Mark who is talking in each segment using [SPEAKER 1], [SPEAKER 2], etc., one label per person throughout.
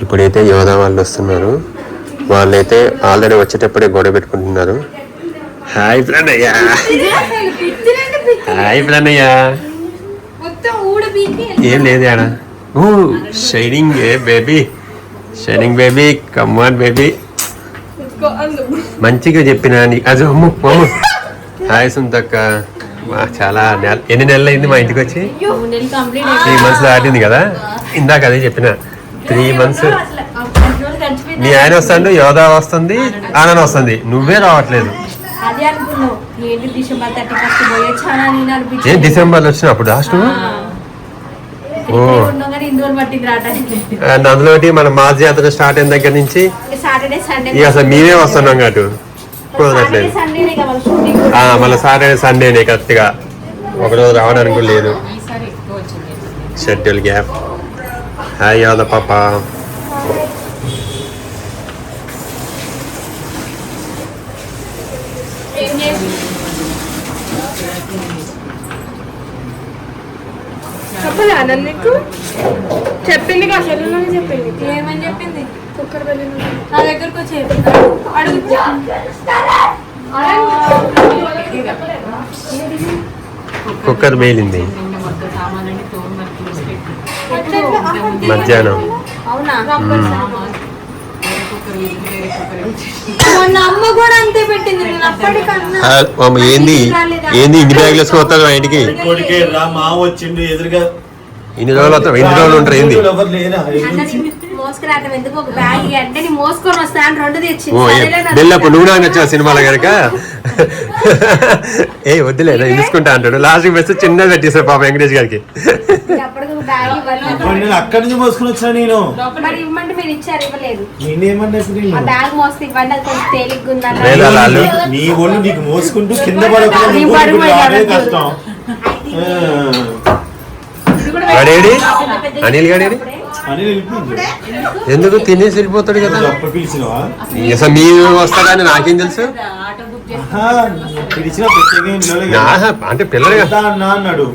[SPEAKER 1] ఇప్పుడైతే యోధా వాళ్ళు వస్తున్నారు. వాళ్ళైతే ఆల్రెడీ వచ్చేటప్పుడే గొడవ పెట్టుకుంటున్నారు. Hi Pranayya, hi Pranayya. ఏం లేదు ఆడ. Shining baby, shining baby, come on baby. మంచిగా చెప్పినా అది అమ్ము అమ్ము. హాయ్ సుంతక్క. చాలా ఎన్ని నెలలు అయింది మా ఇంటికి వచ్చి? 3 months దాటింది కదా. ఇందాక అదే చెప్పిన 3 months. మీ ఆయన వస్తాడు, యోధా వస్తుంది, ఆనంద్ వస్తుంది, నువ్వే రావట్లేదు. ఏం డిసెంబర్లో వచ్చినప్పుడు లాస్ట్? ఓ అందులో మన మాస్ జాతర స్టార్ట్ అయిన దగ్గర నుంచి ఇక అసలు మేమే వస్తున్నాం అటు కుదరట్లేదు. మళ్ళీ సాటర్డే సండేనే కరెక్ట్ గా, ఒకరోజు రావడానికి కూడా లేదు. Schedule gap. హాయ్ యోధా పాప.
[SPEAKER 2] చెప్పింది చెప్పింది. ఏమని చెప్పింది? కుక్కర్ వెళ్ళి నా దగ్గరకు వచ్చి
[SPEAKER 1] కుక్కర్ మేలింది మధ్యాహ్నం. ఏంది ఏంది ఇన్ని బ్యాగులు వేసుకొని ఇంటికి? ఇన్ని రోజులు వస్తాం, ఎన్ని రోజులు ఉంటారు? ఏంది బెల్లప్పుడు నువ్వు నాకు నచ్చావు సినిమాలో కనుక ఏ వద్దులేదా తీసుకుంటా అంటాడు. లాస్ట్ బెస్ట్ చిన్నది పెట్టేసారు పాప వెంకటేష్ గారికి.
[SPEAKER 3] అక్కడి నుంచి మోసుకుని వచ్చా నేను. నీ ఒళ్ళు నీకు మోసుకుంటూ కింద పడకుండా కష్టం.
[SPEAKER 1] గడేడి అనిల్ గడేడి ఎందుకు తినేసి వెళ్ళిపోతాడు కదా. అసలు మీరు వస్తాడని నాకేం తెలుసు? అంటే పిల్లలు
[SPEAKER 3] అన్నాడు.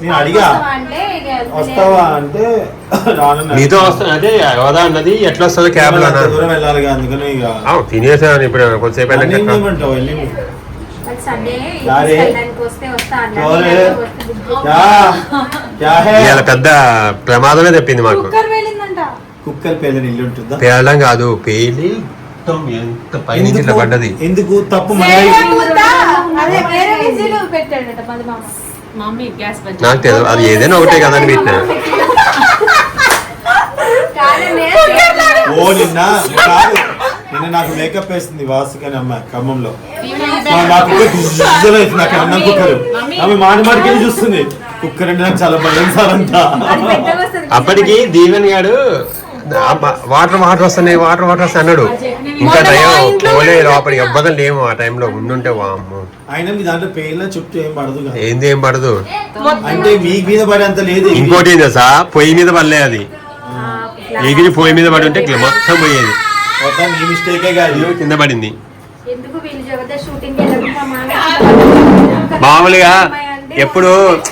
[SPEAKER 3] నేను అడిగా వస్తావా అంటే
[SPEAKER 1] మీతో వస్తా అంటే యోధా అన్నది ఎట్లా వస్తుందో క్యాబ్ లో
[SPEAKER 3] వెళ్ళాలి. అందుకని
[SPEAKER 1] తినేసాను ఇప్పుడు కొంతసేపు. పెద్ద ప్రమాదమే తెప్పింది మాకు.
[SPEAKER 3] కుక్కర్ పేలని ఇల్లు ఉంటుందా?
[SPEAKER 1] పేలడం కాదు, పేలి ఎంత పైనుంచి ఇట్లా పడ్డది.
[SPEAKER 3] ఎందుకు తప్పు?
[SPEAKER 1] నాకు తెలియదు, అది ఏదైనా ఒకటే కదని పెట్టినా.
[SPEAKER 3] ఓ నిన్న కాదు, నిన్న నాకు మేకప్ వేస్తుంది వాసుకని అమ్మ ఖమ్మంలో. నాకు అన్నం కుక్కర్ ఆమె మాడి మాడికి చూస్తుంది. కుక్కర్ అంటే నాకు చాలా భయం సార్ అంతా.
[SPEAKER 1] అప్పటికి దీవెన్ గాడు వాటర్ వస్తున్నాయి అన్నాడు. ఇంకా టైం పోలే లోపలికి అబ్బదం లేము ఆ టైంలో ఉండుంటే. వామ్మో,
[SPEAKER 3] అయినా మీ దాంట్లో పేర్ల చుట్టూ ఏం పడదు.
[SPEAKER 1] ఏంది ఏం పడదు
[SPEAKER 3] అంటే మీ మీద పడే అంత లేదు.
[SPEAKER 1] ఇంకోటి ఏం తెలుసా, పొయ్యి మీద పడలే, అది ఎగిరి పొయ్యి మీద పడి ఉంటే మొత్తం పోయేది.
[SPEAKER 3] మీ మిస్టేకే కాదు,
[SPEAKER 1] కింద పడింది. మామూలుగా ఎప్పుడు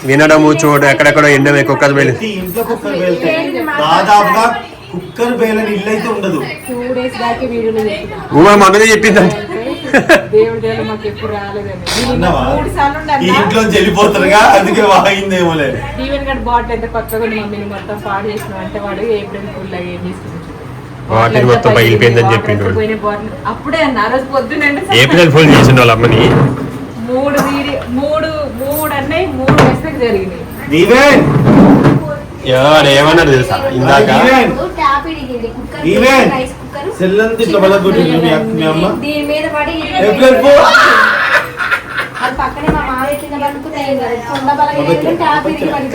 [SPEAKER 1] వినడము చూడ ఎక్కడెక్కడో ఎండమే కుక్కర్ పేలి.
[SPEAKER 3] ఇంట్లో కుక్కర్ పేలితే దాదాపుగా కుక్కర్ పేలని ఇల్లు అయితే ఉండదు.
[SPEAKER 1] మనదే చెప్పిందంటే
[SPEAKER 3] ఇంట్లో వెళ్ళిపోతారుగా, అందుకే వాగిందేమో లేదు.
[SPEAKER 1] బాటిల్ మొత్తం పగిలిపోయిందని చెప్పిండు. ఏప్రిల్ ఫోన్ చేసిన వాళ్ళ అమ్మని.
[SPEAKER 2] 3 అన్నయ్య 3 మెసేజ్ జరిగినాయి.
[SPEAKER 1] ఏమన్నాడు తెలుసా ఇందాక?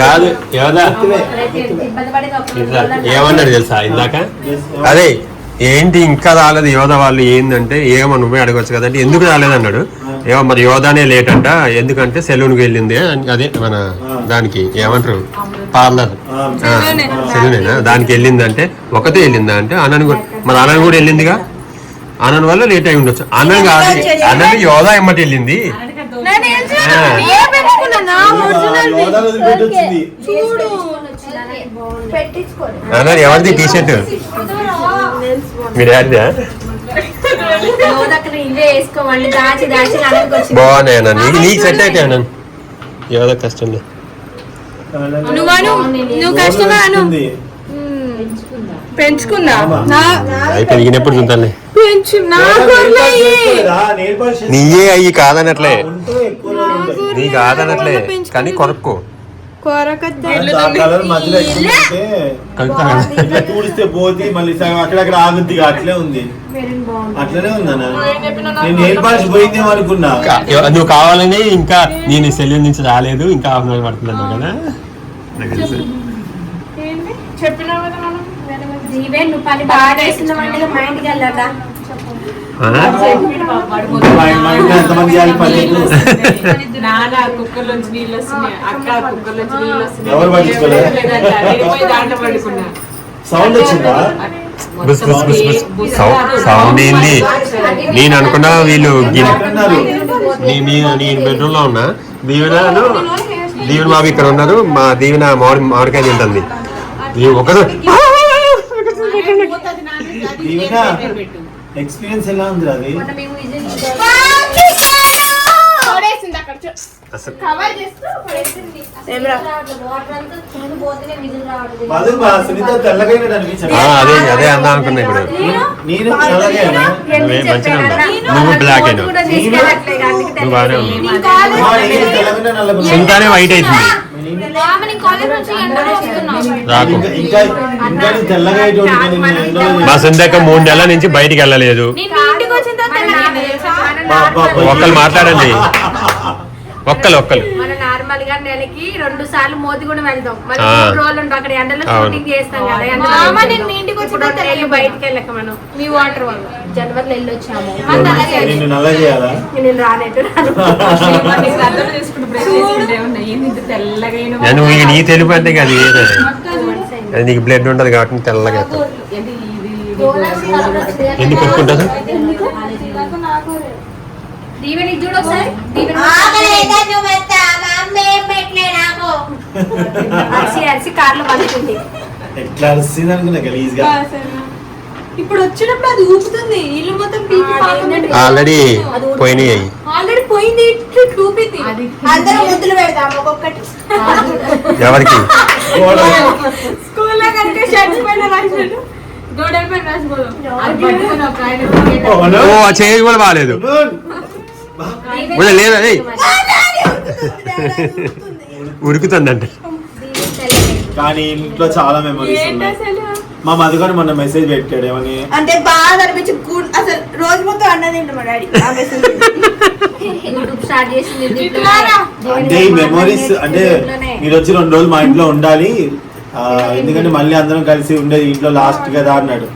[SPEAKER 1] కాదు యోధా, ఏమన్నాడు తెలుసా ఇందాక? అదే ఏంటి ఇంకా రాలేదు యోధా వాళ్ళు, ఏంటంటే ఏమో నువ్వే అడగచ్చు కదంటే ఎందుకు రాలేదన్నాడు. ఏమో మరి యోధానే లేట్ అంట, ఎందుకంటే సెలూన్కి వెళ్ళింది. అదే మన దానికి ఏమంటారు పార్లర్, సెలూనేనా, దానికి వెళ్ళిందంటే ఒకటే వెళ్ళిందా అంటే అన్నను కూడా, మరి అన్నను కూడా వెళ్ళిందిగా, అన్నను వల్ల లేట్ అయి ఉండొచ్చు. అన్నను కాదు, అన్నని యోధా ఎమ్మటి వెళ్ళింది. అన్న ఎవరిది టీ షర్ట్? మీ డాడీదా
[SPEAKER 2] ఎంజాయ్ చేసుకోవాలి దాచి దాచి నడకి వచ్చి
[SPEAKER 1] బాగున్నాయి అన్న నీకు సెట్ అయితే అన్న యోధ కష్టం లేదు
[SPEAKER 2] నువ్వు కష్టమా అను పెంచుకున్నా
[SPEAKER 1] అవి పెరిగినప్పుడు చూద్దాంలే నీయే అయ్యి కాదనట్లే నీ కాదనట్లే కానీ కొనుక్కో
[SPEAKER 3] తుడిస్తే పోతే మళ్ళీ అక్కడక్కడ ఆగుద్ది అట్లే ఉంది అట్లనే ఉందన్నా నేను నెయిల్ పాలిష్ పోయిందేమో అనుకున్నా
[SPEAKER 1] నువ్వు కావాలని ఇంకా నేను సెల్యూన్ నుంచి రాలేదు ఇంకా హాఫ్ అన్ అవర్ పడుతుంది అన్నావు కదా నాకు తెలుసు
[SPEAKER 2] నువ్వు పని బాగా చేస్తున్నావంటే మా ఇంటికి వెళ్ళాలా
[SPEAKER 3] ఎంతమంది చేయాలి పని ఎవరు పట్టించుకోలేదు సౌండ్ వచ్చిందా
[SPEAKER 1] సౌండ్ ఏంది నేను అనుకున్నా వీళ్ళు నేను బెడ్రూమ్ లో ఉన్నా దీవెన బాబు ఇక్కడ ఉన్నారు మా దీవెన మామిడికాయ తింటుంది
[SPEAKER 3] ఎక్స్పీరియన్స్ ఎలా ఉంది అది
[SPEAKER 1] అదే అందా అనుకున్నా ఇప్పుడు
[SPEAKER 3] నేను తెల్లగైనా
[SPEAKER 1] మంచిగా ఉన్నా నువ్వు బ్లాక్ అయినా నువ్వు బాగానే ఉన్నావు సుంతానే వైట్ అవుతుంది రాకు మా సుందక్క 3 నెలల నుంచి బయటికి వెళ్ళలేదు ఒక్కరు మాట్లాడండి ఒక్కలు
[SPEAKER 2] మనం నార్మల్ గా నెలకి 2 సార్లు మోదిగూడ వెళ్దాం మరి 3 రోజులు ఉంటాం అక్కడ ఎండలో షూటింగ్ చేస్తాం కదా నేను మీ ఇంటికి వచ్చి బయటికి వెళ్ళక మనం మీ వాటర్ వల్ల జనవరిలో వెళ్ళొచ్చాము నేను రానట్టు
[SPEAKER 1] నువ్వు నీ తెలుపు అంటే అది అది నీకు బ్లడ్ ఉంటది కాబట్టి తెల్లగా ఎన్ని కొట్టుకుంటా
[SPEAKER 2] దీవెనికి చూడు ఒకసారి అరిసి కార్లో పడుతుంది
[SPEAKER 3] ఎట్లా అరిసింది అనుకున్నా గలీజ్గా
[SPEAKER 2] ఇప్పుడు వచ్చినప్పుడు అది ఊపుతుంది ఇల్లు మొత్తం
[SPEAKER 1] ఆల్రెడీ పోయినాయి
[SPEAKER 2] ఆల్రెడీ పోయింది చూపింది అందరూ ముద్దులు పెడతాం ఒక్కొక్కటి
[SPEAKER 1] ఎవరికి
[SPEAKER 2] స్కూల్లో కనుక షర్ట్స్ పైన రాసినట్టు గోడల పైన రాసిపోదు
[SPEAKER 1] చేయి కూడా బాగాలేదు లేదా ఉరుకుతుందంట
[SPEAKER 3] కానీ ఇంట్లో చాలా మెమరీస్ ఉన్నాయి మా మధుగారు మొన్న మెసేజ్ పెట్టాడు ఏమని
[SPEAKER 2] అంటే బాగా అనిపించి అసలు రోజు మొత్తం అన్నది మా డాడీ
[SPEAKER 3] అంటే ఈ మెమరీస్ అంటే మీరు వచ్చి 2 రోజులు మా ఇంట్లో ఉండాలి ఎందుకంటే మళ్ళీ అందరం కలిసి ఉండేది ఇంట్లో లాస్ట్ కదా అన్నాడు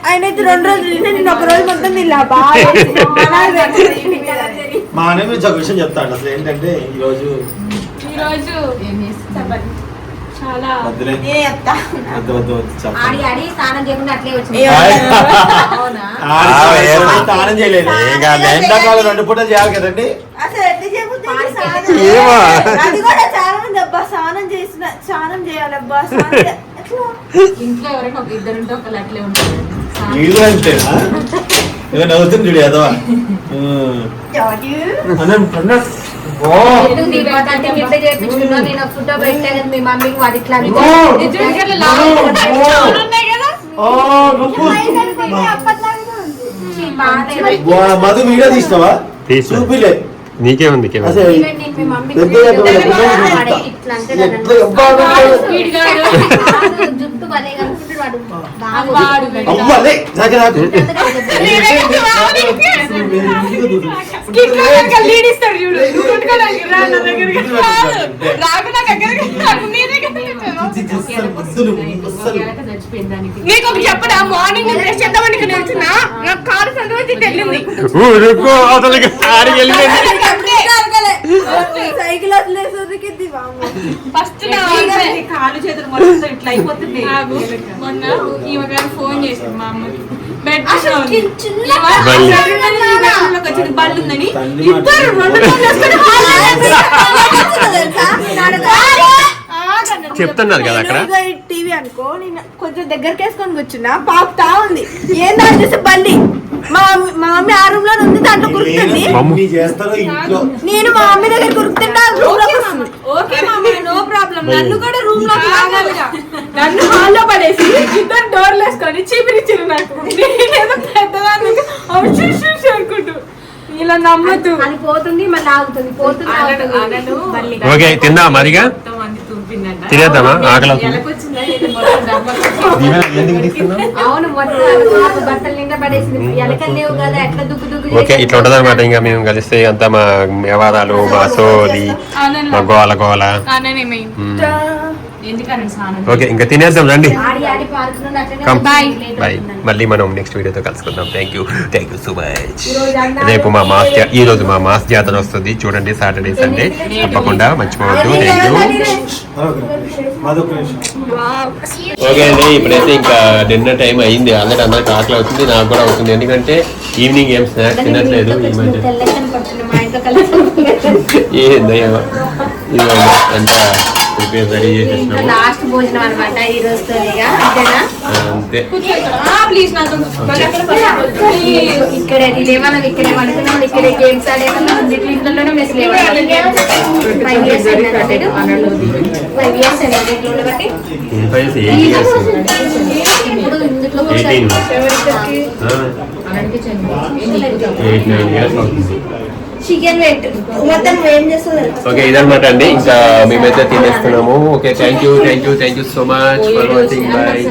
[SPEAKER 2] ఆయన అయితే 2 రోజులు నేను 1 రోజు మొత్తం
[SPEAKER 3] మా అన్న గురించి ఒక విషయం చెప్తాడు అసలు ఏంటంటే ఈరోజు
[SPEAKER 2] చాలా
[SPEAKER 3] స్నానం చేయలేదు ఎండాకాలం 2 పూటలు చేయాలి కదండి
[SPEAKER 2] స్నానం చేయాలబ్బా ఇంట్లో ఎవరైనా ఒక ఇద్దరుంటే ఒకళ్ళు అట్లే ఉంటారు
[SPEAKER 3] వీళ్ళు అంతేనా ఏదో నవ్వుతుంది చూడు అదవా
[SPEAKER 2] ఫోటో పెట్టాను మీ మమ్మీకి వాడి ఇట్లా
[SPEAKER 3] మధు వీడియో తీస్తావా చూపిలే
[SPEAKER 1] నీకేముంది
[SPEAKER 2] జుట్టు భలే కనుకుంటాడు చెప్పడా మార్నింగ్ బ్రష్ చేద్దామని నిల్చున్నా నాకు కాలు సంతోషి తెలియంది సైకిల్ వదిలేసరికి ఫస్ట్ కాలు చేతులు మొత్తం ఇట్లా అయిపోతుంది మొన్న ఈమె గారు ఫోన్ చేశారు మా అమ్మకి బెడ్ బళ్ళు ఉందని ఇద్దరు 2
[SPEAKER 1] చెప్తున్నారు కదా అక్కడ.
[SPEAKER 2] టీవీ అనుకో, నేను కొంచెం దగ్గరికి వేసుకొని కూర్చున్నా, పాపుతా ఉంది. ఏందో అని చూసి బండి మా మమ్మీ ఆ రూమ్ లో ఉంది, దాంట్లో కురుకుతుంది.
[SPEAKER 3] మమ్మీ చేస్తారో ఇంట్లో
[SPEAKER 2] నేను మా మమ్మీ దగ్గర కురుకుతుంటే ఓకే మమ్మీ నో ప్రాబ్లం. నన్ను కూడా రూమ్ లో లాగాలిగా, నన్ను హాల్లో పడేసి ఇద్దరు డోర్లు వేసుకొని చీపిరిచ్చిరు నాకు. నేనేదో పెద్దదాన్ని అనుకుంటూ ఇలా నమ్మద్దు. అది పోతుంది మళ్ళీ ఆగుతుంది, పోతుంది.
[SPEAKER 1] ఓకే తిందా మరిగా తినేద్దామా? ఆకలి
[SPEAKER 2] అవును, మొత్తం బట్టలు నిండా పడేసింది. ఎలకలు లేవు కదా, ఎట్లా దుక్కు దుక్కు.
[SPEAKER 1] ఓకే ఇట్లా ఉంటది అనమాట. ఇంకా మేము కలిస్తే అంతా మా వ్యవహారాలు, మా సోది, మా గోల గోల. ఓకే ఇంకా తినేద్దాం రండి. బాయ్. మళ్ళీ మనం నెక్స్ట్ వీడియోతో కలుసుకుందాం. Thank you so much. రేపు మా మాస్ ఈ రోజు మా మాస్ జాతర వస్తుంది చూడండి, సాటర్డే సండే తప్పకుండా మర్చిపోవద్దు. Thank you. ఓకే అండి, ఇప్పుడైతే ఇంకా డిన్నర్ టైం అయింది. ఆల్రెడీ అందరికి ఆకలి అవుతుంది, నాకు కూడా అవుతుంది. ఎందుకంటే ఈవినింగ్ ఏం స్నాక్స్ తినట్లేదు ఈ మధ్య. ఏందయ్యా అంతా ప్రిపేర్ రెడీ చేసేసినాము.
[SPEAKER 2] లాస్ట్ భోజనం అనమాట ఈ రోజు.
[SPEAKER 1] అంతే
[SPEAKER 2] ఇక్కడే తినేవాళ్ళం, ఇక్కడే వండుకున్నాం, ఇక్కడే గేమ్స్ ఆడేవాళ్ళం. ఇంట్లోనే మెస్ లేవాలి. 5 years బట్టి ఇప్పుడు ఇందులో
[SPEAKER 1] 8-9 years అవుతుంది.
[SPEAKER 2] చికెన్ వెయిట్ మొత్తం ఏం చేస్తుంది.
[SPEAKER 1] ఓకే ఇదన్నమాట అండి, ఇంకా మేమైతే తినేస్తున్నాము. Okay thank you so much for watching. Bye.